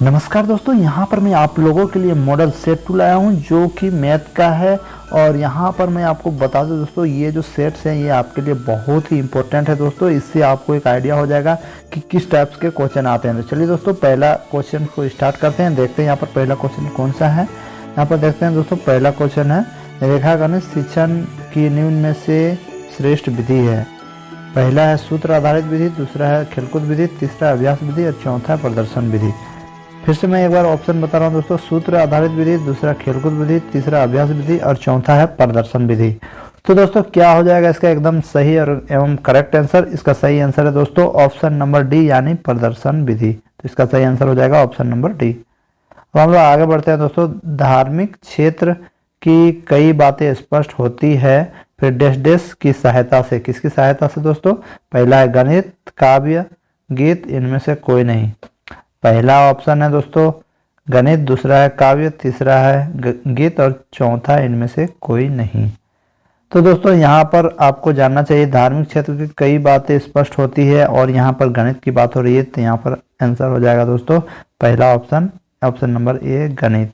नमस्कार दोस्तों, यहाँ पर मैं आप लोगों के लिए मॉडल सेट टू लाया हूँ जो कि मैथ का है। और यहाँ पर मैं आपको बता दूँ दोस्तों, ये जो सेट्स हैं ये आपके लिए बहुत ही इंपॉर्टेंट है दोस्तों। इससे आपको एक आइडिया हो जाएगा कि किस टाइप्स के क्वेश्चन आते हैं। तो चलिए दोस्तों, पहला क्वेश्चन को स्टार्ट करते हैं। देखते हैं यहाँ पर पहला क्वेश्चन कौन सा है। यहाँ पर देखते हैं दोस्तों, पहला क्वेश्चन है रेखागणित शिक्षण की निम्न में से श्रेष्ठ विधि है। पहला है सूत्र आधारित विधि, दूसरा है खेलकूद विधि, तीसरा अभ्यास विधि और चौथा है प्रदर्शन विधि। फिर से मैं एक बार ऑप्शन बता रहा हूँ दोस्तों, सूत्र आधारित विधि, दूसरा खेलकूद विधि, तीसरा अभ्यास विधि और चौथा है प्रदर्शन विधि। तो दोस्तों क्या हो जाएगा इसका एकदम सही और एवं करेक्ट आंसर? इसका सही आंसर है दोस्तों ऑप्शन नंबर डी यानी प्रदर्शन विधि। तो इसका सही आंसर हो जाएगा ऑप्शन नंबर डी। अब हम लोग आगे बढ़ते हैं दोस्तों। धार्मिक क्षेत्र की कई बातें स्पष्ट होती है फिर डैश डैश की सहायता से। किसकी सहायता से दोस्तों? पहला है गणित, काव्य, गीत, इनमें से कोई नहीं। पहला ऑप्शन है दोस्तों गणित, दूसरा है काव्य, तीसरा है गीत और चौथा इनमें से कोई नहीं। तो दोस्तों यहाँ पर आपको जानना चाहिए धार्मिक क्षेत्र की कई बातें स्पष्ट होती है और यहाँ पर गणित की बात हो रही है। तो यहाँ पर आंसर हो जाएगा दोस्तों पहला ऑप्शन, ऑप्शन नंबर ए गणित।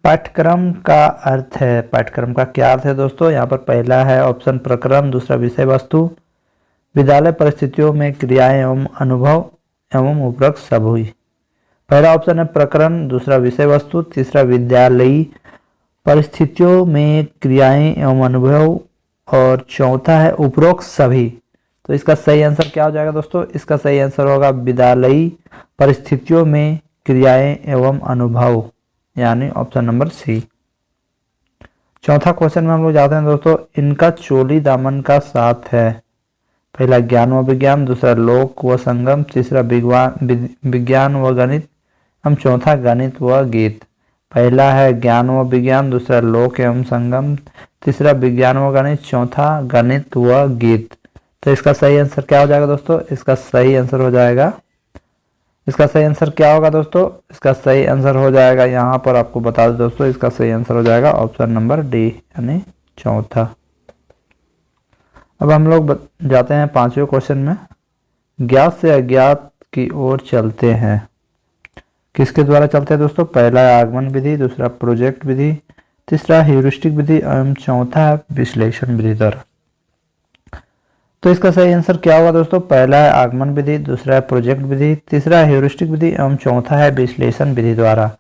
पाठ्यक्रम का अर्थ है। पाठ्यक्रम का क्या अर्थ है दोस्तों? यहाँ पर पहला है ऑप्शन प्रकरण, दूसरा विषय वस्तु, विद्यालय परिस्थितियों में क्रियाएं एवं अनुभव एवं उपरोक्त सब हुई। पहला ऑप्शन है प्रकरण, दूसरा विषय वस्तु, तीसरा विद्यालयी परिस्थितियों में क्रियाएं एवं अनुभव और चौथा है उपरोक्त सभी। तो इसका सही आंसर क्या हो जाएगा दोस्तों? इसका सही आंसर होगा विद्यालयी परिस्थितियों में क्रियाएं एवं अनुभव यानी ऑप्शन नंबर सी। चौथा क्वेश्चन में हम लोग जाते हैं दोस्तों, इनका चोली दामन का साथ है। पहला ज्ञान व विज्ञान, दूसरा लोक व संगम, तीसरा विज्ञान व गणित एवं चौथा गणित व गीत। पहला है ज्ञान व विज्ञान, दूसरा लोक एवं संगम, तीसरा विज्ञान व गणित, चौथा गणित व गीत। तो इसका सही आंसर क्या हो जाएगा दोस्तों? इसका सही आंसर हो जाएगा, इसका सही आंसर क्या होगा दोस्तों? इसका सही आंसर हो जाएगा, यहाँ पर आपको बता दो दोस्तों, इसका सही आंसर हो जाएगा ऑप्शन नंबर डी यानी चौथा। अब हम लोग जाते हैं पांचवें क्वेश्चन में। ज्ञात से अज्ञात की ओर चलते हैं। किसके द्वारा चलते हैं दोस्तों? पहला है आगमन विधि, दूसरा प्रोजेक्ट विधि, तीसरा ह्यूरिस्टिक विधि एवं चौथा है विश्लेषण विधि द्वारा। तो इसका सही आंसर क्या होगा दोस्तों? पहला है आगमन विधि, दूसरा है प्रोजेक्ट विधि, तीसरा है ह्यूरिस्टिक विधि एवं चौथा है विश्लेषण विधि द्वारा।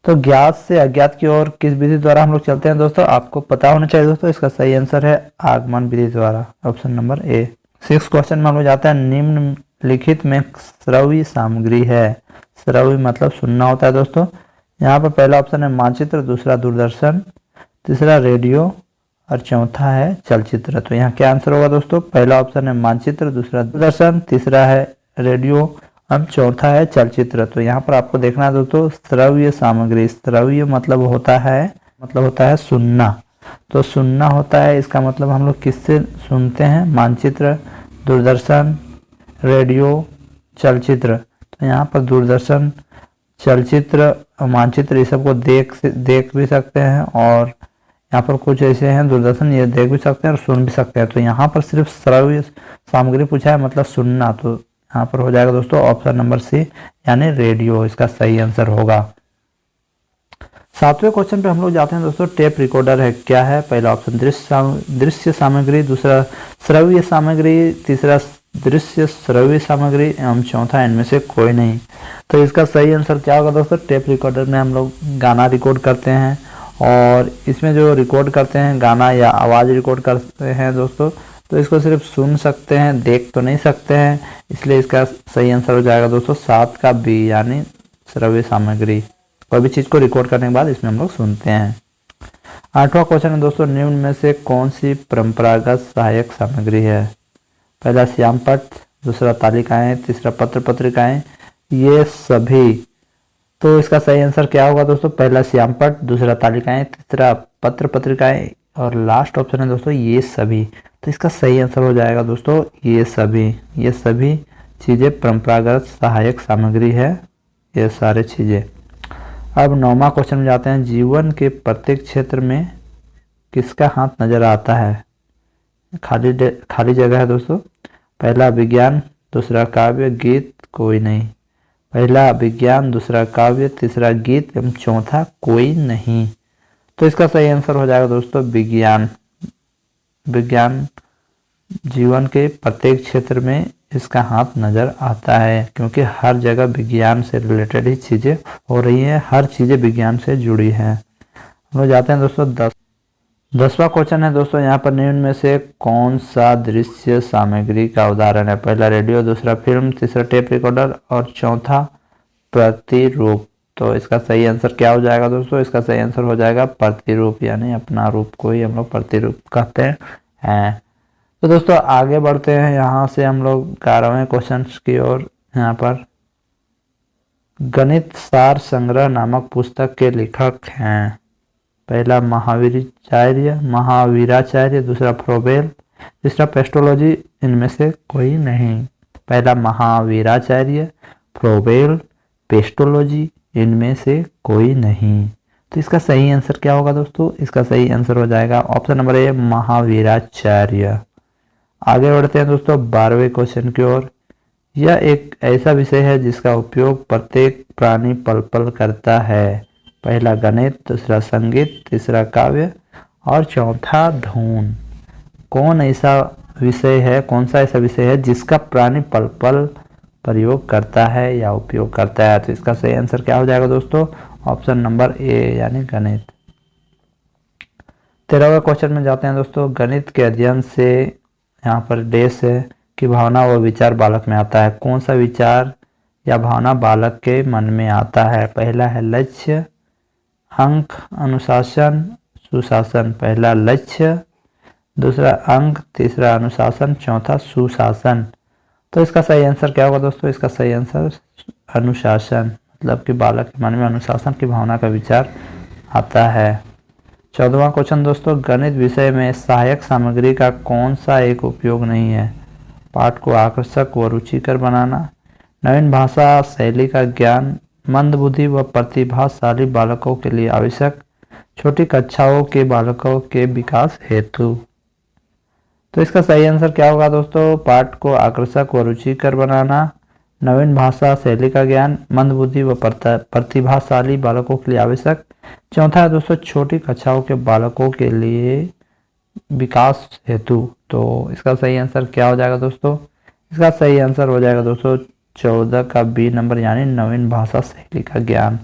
तो ज्ञात से अज्ञात की ओर किस विधि द्वारा हम लोग चलते हैं दोस्तों? आपको पता होना चाहिए दोस्तों। इसका सही आंसर है आगमन विधि द्वारा, ऑप्शन नंबर ए। 6 क्वेश्चन में हम लोग जाते हैं, निम्नलिखित में श्रव्य सामग्री है। श्रव्य मतलब सुनना होता है दोस्तों। यहाँ पर पहला ऑप्शन है मानचित्र, दूसरा दूरदर्शन, तीसरा रेडियो और चौथा है चलचित्र। तो यहाँ क्या आंसर होगा दोस्तों? पहला ऑप्शन है मानचित्र, दूसरा दूरदर्शन, तीसरा है रेडियो, अब चौथा है चलचित्र। तो यहाँ पर आपको देखना है दोस्तों श्रव्य सामग्री। श्रव्य मतलब होता है सुनना। तो सुनना होता है, इसका मतलब हम लोग किससे सुनते हैं? मानचित्र, दूरदर्शन, रेडियो, चलचित्र। तो यहाँ पर दूरदर्शन, चलचित्र और मानचित्र ये सबको देख भी सकते हैं और यहाँ पर कुछ ऐसे हैं दूरदर्शन ये देख भी सकते हैं और सुन भी सकते हैं। तो यहाँ पर सिर्फ श्रव्य सामग्री पूछा है मतलब सुनना। तो यहाँ पर हो जाएगा दोस्तों ऑप्शन नंबर सी यानी रेडियो, इसका सही आंसर होगा। 7वें क्वेश्चन पे हम लोग जाते हैं दोस्तों, टेप रिकॉर्डर है क्या है? पहला ऑप्शन दृश्य सामग्री, दूसरा श्रव्य सामग्री, तीसरा दृश्य श्रव्य सामग्री एवं चौथा इनमें से कोई नहीं। तो इसका सही आंसर क्या होगा दोस्तों? टेप रिकॉर्डर में हम लोग गाना रिकॉर्ड करते हैं और इसमें जो रिकॉर्ड करते हैं गाना या आवाज़ रिकॉर्ड करते हैं दोस्तों, तो इसको सिर्फ सुन सकते हैं, देख तो नहीं सकते हैं। इसलिए इसका सही आंसर हो जाएगा दोस्तों 7 का बी यानी श्रव्य सामग्री। कोई भी चीज़ को रिकॉर्ड करने के बाद इसमें हम लोग सुनते हैं। 8वां क्वेश्चन है दोस्तों, निम्न में से कौन सी परंपरागत सहायक सामग्री है? पहला श्यामपट्ट, दूसरा तालिकाएं, तीसरा पत्र पत्रिकाएं, ये सभी। तो इसका सही आंसर क्या होगा दोस्तों? पहला श्यामपट्ट, दूसरा तालिकाएं, तीसरा पत्र पत्रिकाएं और लास्ट ऑप्शन है दोस्तों ये सभी। तो इसका सही आंसर हो जाएगा दोस्तों ये सभी। ये सभी चीज़ें परंपरागत सहायक सामग्री है, ये सारे चीज़ें। अब 9वां क्वेश्चन में जाते हैं, जीवन के प्रत्येक क्षेत्र में किसका हाथ नजर आता है? खाली जगह है दोस्तों। पहला विज्ञान, दूसरा काव्य, गीत कोई नहीं। पहला विज्ञान, दूसरा काव्य, तीसरा गीत एवं चौथा कोई नहीं। तो इसका सही आंसर हो जाएगा दोस्तों विज्ञान। विज्ञान जीवन के प्रत्येक क्षेत्र में इसका हाथ नजर आता है, क्योंकि हर जगह विज्ञान से रिलेटेड ही चीजें हो रही हैं, हर चीजें विज्ञान से जुड़ी हैं। हम लोग जाते हैं दोस्तों 10वां क्वेश्चन है दोस्तों यहाँ पर निम्न में से कौन सा दृश्य सामग्री का उदाहरण है? पहला रेडियो, दूसरा फिल्म, तीसरा टेप रिकॉर्डर और चौथा प्रतिरूप। तो इसका सही आंसर क्या हो जाएगा दोस्तों? इसका सही आंसर हो जाएगा प्रतिरूप, यानी अपना रूप को ही हम लोग प्रतिरूप कहते हैं। तो दोस्तों आगे बढ़ते हैं, यहाँ से हम लोग 11वें क्वेश्चन की ओर। यहाँ पर गणित सार संग्रह नामक पुस्तक के लेखक हैं। पहला महावीराचार्य, दूसरा फ्रोबेल, तीसरा पेस्टोलॉजी, इनमें से कोई नहीं। पहला महावीराचार्य, फ्रोबेल, पेस्टोलॉजी, इनमें से कोई नहीं। तो इसका सही आंसर क्या होगा दोस्तों? इसका सही आंसर हो जाएगा ऑप्शन नंबर ए, महावीराचार्य। आगे बढ़ते हैं दोस्तों 12वें क्वेश्चन की ओर। यह एक ऐसा विषय है जिसका उपयोग प्रत्येक प्राणी पल पल करता है। पहला गणित, दूसरा संगीत, तीसरा काव्य और चौथा धून। कौन सा ऐसा विषय है जिसका प्राणी पल पल प्रयोग करता है या उपयोग करता है? तो इसका सही आंसर क्या हो जाएगा दोस्तों? ऑप्शन नंबर ए, यानी गणित। 13वें क्वेश्चन में जाते हैं दोस्तों। गणित के अध्ययन से यहाँ पर देश की भावना व विचार बालक में आता है। कौन सा विचार या भावना बालक के मन में आता है? पहला है लक्ष्य, अंक, अनुशासन, सुशासन। पहला लक्ष्य, दूसरा अंक, तीसरा अनुशासन, चौथा सुशासन। तो इसका सही आंसर क्या होगा दोस्तों? इसका सही आंसर अनुशासन, मतलब कि बालक के मन में अनुशासन की भावना का विचार आता है। 14वां क्वेश्चन दोस्तों। गणित विषय में सहायक सामग्री का कौन सा एक उपयोग नहीं है? पाठ को आकर्षक व रुचिकर बनाना, नवीन भाषा शैली का ज्ञान, मंदबुद्धि व प्रतिभाशाली बालकों के लिए आवश्यक, छोटी कक्षाओं के बालकों के विकास हेतु। तो इसका सही आंसर क्या होगा दोस्तों? पाठ को आकर्षक व रुचिकर बनाना, नवीन भाषा शैली का ज्ञान, मंदबुद्धि व प्रतिभाशाली बालकों के लिए आवश्यक, चौथा है दोस्तों छोटी कक्षाओं के बालकों के लिए विकास हेतु। तो इसका सही आंसर क्या हो जाएगा दोस्तों? इसका सही आंसर हो जाएगा दोस्तों 14 का बी नंबर, यानी नवीन भाषा शैली का ज्ञान।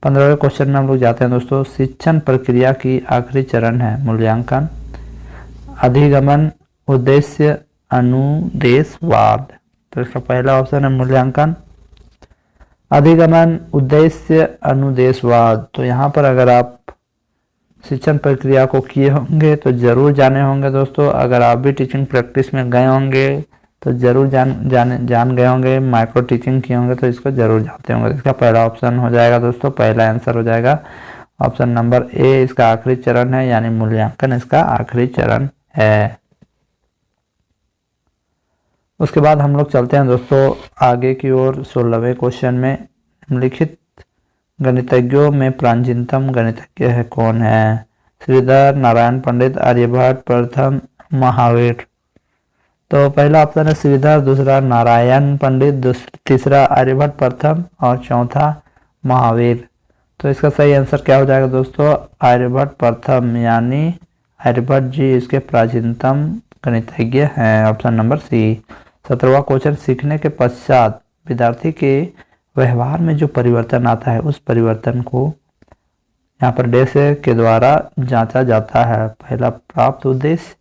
15वें क्वेश्चन में हम लोग जाते हैं दोस्तों। शिक्षण प्रक्रिया की आखिरी चरण है मूल्यांकन, अधिगमन, उद्देश्य, अनुदेशवाद। तो इसका पहला ऑप्शन है मूल्यांकन, अधिगमन, उद्देश्य, अनुदेशवाद। तो यहाँ पर अगर आप शिक्षण प्रक्रिया को किए होंगे तो जरूर जाने होंगे दोस्तों। अगर आप भी टीचिंग प्रैक्टिस में गए होंगे तो जरूर जान गए होंगे, माइक्रो टीचिंग किए होंगे तो इसको जरूर जानते होंगे। इसका पहला ऑप्शन हो जाएगा दोस्तों, पहला आंसर हो जाएगा ऑप्शन नंबर ए, इसका आखिरी चरण है, यानी मूल्यांकन इसका आखिरी चरण है। उसके बाद हम लोग चलते हैं दोस्तों आगे की ओर। 16वें क्वेश्चन में निम्नलिखित गणितज्ञों में प्राचीनतम गणितज्ञ है कौन है? श्रीधर, नारायण पंडित, आर्यभट्ट, प्रथम महावीर। तो पहला ऑप्शन है श्रीधर, दूसरा नारायण पंडित, तीसरा आर्यभट्ट प्रथम और चौथा महावीर। तो इसका सही आंसर क्या हो जाएगा दोस्तों? आर्यभट्ट प्रथम, यानी आर्यभट्ट जी इसके प्राचीनतम गणितज्ञ हैं, ऑप्शन नंबर सी। 17वां क्वेश्चन। सीखने के पश्चात विद्यार्थी के व्यवहार में जो परिवर्तन आता है उस परिवर्तन को यहाँ पर डेश के द्वारा जांचा जाता है। पहला प्राप्त उद्देश्य,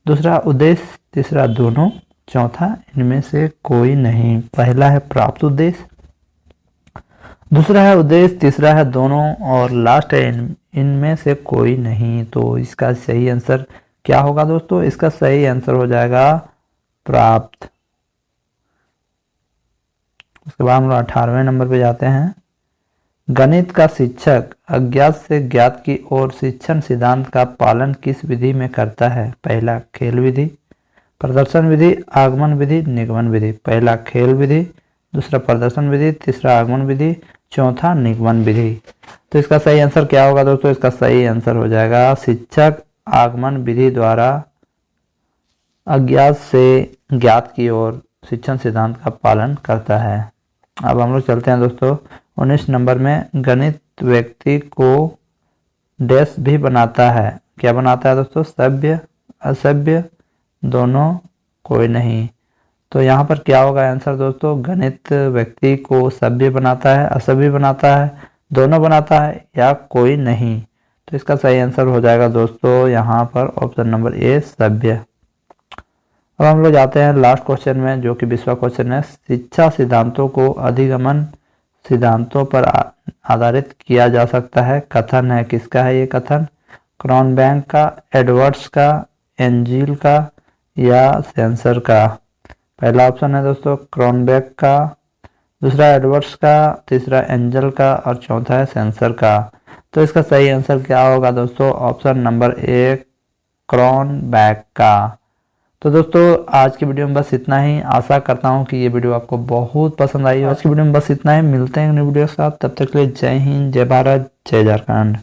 दूसरा उद्देश्य, तीसरा दोनों, चौथा इनमें से कोई नहीं। पहला है प्राप्त उद्देश्य, दूसरा है उद्देश्य, तीसरा है दोनों और लास्ट है इनमें से कोई नहीं। तो इसका सही आंसर क्या होगा दोस्तों? इसका सही आंसर हो जाएगा प्राप्त। उसके बाद हम लोग 18वें नंबर पे जाते हैं। गणित का शिक्षक अज्ञात से ज्ञात की ओर शिक्षण सिद्धांत का पालन किस विधि में करता है? पहला खेल विधि, प्रदर्शन विधि, आगमन विधि, निगमन विधि। पहला खेल विधि, दूसरा प्रदर्शन विधि, तीसरा आगमन विधि, चौथा निगमन विधि। तो इसका सही आंसर क्या होगा दोस्तों? इसका सही आंसर हो जाएगा शिक्षक आगमन विधि द्वारा अज्ञात से ज्ञात की ओर शिक्षण सिद्धांत का पालन करता है। अब हम लोग चलते हैं दोस्तों 19 नंबर में। गणित व्यक्ति को डैश भी बनाता है। क्या बनाता है दोस्तों? सभ्य, असभ्य, दोनों, कोई नहीं। तो यहाँ पर क्या होगा आंसर दोस्तों? गणित व्यक्ति को सभ्य बनाता है, असभ्य बनाता है, दोनों बनाता है या कोई नहीं। तो इसका सही आंसर हो जाएगा दोस्तों यहाँ पर ऑप्शन नंबर ए, सभ्य। अब हम लोग जाते हैं लास्ट क्वेश्चन में, जो कि 20वां क्वेश्चन है। शिक्षा सिद्धांतों को अधिगमन सिद्धांतों पर आधारित किया जा सकता है। कथन है, किसका है ये कथन? क्रॉनबैक का, एडवर्ड्स का, एंजिल का या सेंसर का? पहला ऑप्शन है दोस्तों क्रॉनबैक का, दूसरा एडवर्ड्स का, तीसरा एंजल का और चौथा है सेंसर का। तो इसका सही आंसर क्या होगा दोस्तों? ऑप्शन नंबर ए, क्रॉनबैक का। तो दोस्तों आज की वीडियो में बस इतना ही। आशा करता हूँ कि ये वीडियो आपको बहुत पसंद आई। आज की वीडियो में बस इतना ही। मिलते हैं नई वीडियो के साथ, तब तक के लिए जय हिंद, जय भारत, जय झारखंड।